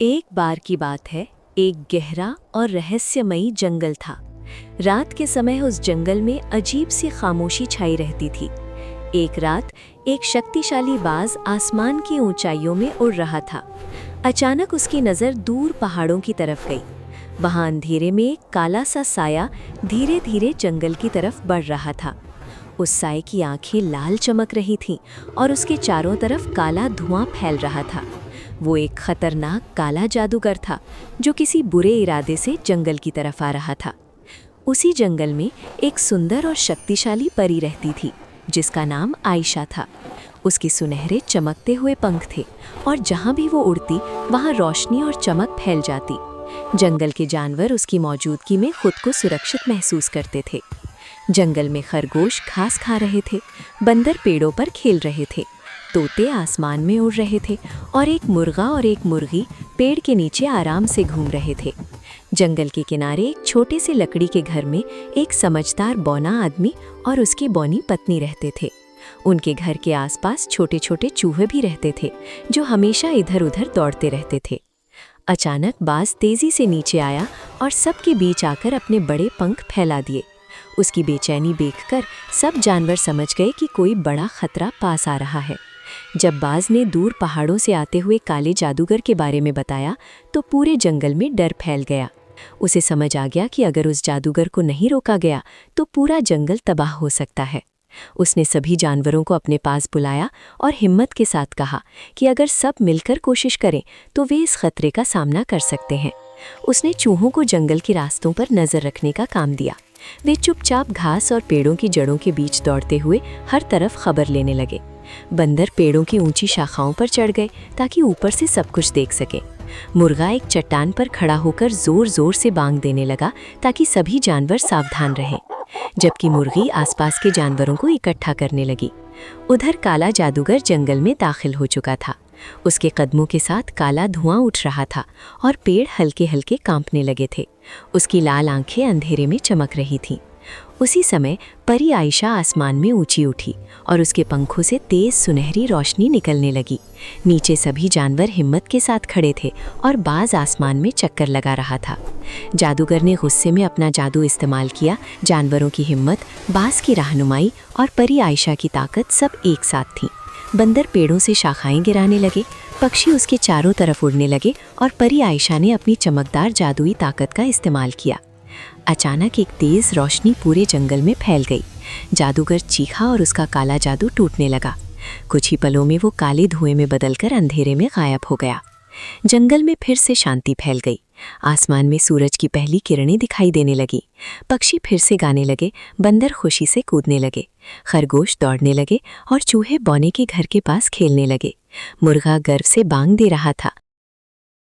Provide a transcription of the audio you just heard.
एक बार की बात है, एक गहरा और रहस्यमयी जंगल था। रात के समय उस जंगल में अजीब सी खामोशी छाई रहती थी। एक रात एक शक्तिशाली बाज आसमान की ऊंचाइयों में उड़ रहा था। अचानक उसकी नज़र दूर पहाड़ों की तरफ गई। वहां अंधेरे में एक काला सा साया धीरे धीरे जंगल की तरफ बढ़ रहा था। उस साए की आंखें लाल चमक रही थीं और उसके चारों तरफ काला धुआं फैल रहा था। वो एक खतरनाक काला जादूगर था जो किसी बुरे इरादे से जंगल की तरफ आ रहा था। उसी जंगल में एक सुंदर और शक्तिशाली परी रहती थी जिसका नाम आयशा था। उसके सुनहरे चमकते हुए पंख थे और जहाँ भी वो उड़ती वहाँ रोशनी और चमक फैल जाती। जंगल के जानवर उसकी मौजूदगी में खुद को सुरक्षित महसूस करते थे। जंगल में खरगोश घास खा रहे थे, बंदर पेड़ों पर खेल रहे थे, तोते आसमान में उड़ रहे थे और एक मुर्गा और एक मुर्गी पेड़ के नीचे आराम से घूम रहे थे। जंगल के किनारे एक छोटे से लकड़ी के घर में एक समझदार बौना आदमी और उसकी बौनी पत्नी रहते थे। उनके घर के आसपास छोटे छोटे चूहे भी रहते थे जो हमेशा इधर उधर दौड़ते रहते थे। अचानक बाज तेजी से नीचे आया और सबके बीच आकर अपने बड़े पंख फैला दिए। उसकी बेचैनी देखकर सब जानवर समझ गए कि कोई बड़ा खतरा पास आ रहा है। जब बाज ने दूर पहाड़ों से आते हुए काले जादूगर के बारे में बताया तो पूरे जंगल में डर फैल गया। उसे समझ आ गया कि अगर उस जादूगर को नहीं रोका गया तो पूरा जंगल तबाह हो सकता है। उसने सभी जानवरों को अपने पास बुलाया और हिम्मत के साथ कहा कि अगर सब मिलकर कोशिश करें तो वे इस खतरे का सामना कर सकते हैं। उसने चूहों को जंगल के रास्तों पर नजर रखने का काम दिया। वे चुपचाप घास और पेड़ों की जड़ों के बीच दौड़ते हुए हर तरफ खबर लेने लगे। बंदर पेड़ों की ऊंची शाखाओं पर चढ़ गए ताकि ऊपर से सब कुछ देख सके। मुर्गा एक चट्टान पर खड़ा होकर जोर जोर से बांग देने लगा ताकि सभी जानवर सावधान रहें, जबकि मुर्गी आसपास के जानवरों को इकट्ठा करने लगी। उधर काला जादूगर जंगल में दाखिल हो चुका था। उसके कदमों के साथ काला धुआं उठ रहा था और पेड़ हल्के हल्के कांपने लगे थे। उसकी लाल आंखें अंधेरे में चमक रही थीं। उसी समय परी आयशा आसमान में ऊंची उठी और उसके पंखों से तेज सुनहरी रोशनी निकलने लगी। नीचे सभी जानवर हिम्मत के साथ खड़े थे और बाज आसमान में चक्कर लगा रहा था। जादूगर ने गुस्से में अपना जादू इस्तेमाल किया। जानवरों की हिम्मत, बाज की रहनुमाई और परी आयशा की ताकत सब एक साथ थी। बंदर पेड़ों से शाखाएं गिराने लगे, पक्षी उसके चारों तरफ उड़ने लगे और परी आयशा ने अपनी चमकदार जादुई ताकत का इस्तेमाल किया। अचानक एक तेज रोशनी पूरे जंगल में फैल गई। जादूगर चीखा और उसका काला जादू टूटने लगा। कुछ ही पलों में वो काले धुएं में बदलकर अंधेरे में गायब हो गया। जंगल में फिर से शांति फैल गई। आसमान में सूरज की पहली किरणें दिखाई देने लगी। पक्षी फिर से गाने लगे, बंदर खुशी से कूदने लगे, खरगोश दौड़ने लगे और चूहे बौने के घर के पास खेलने लगे। मुर्गा गर्व से बांग दे रहा था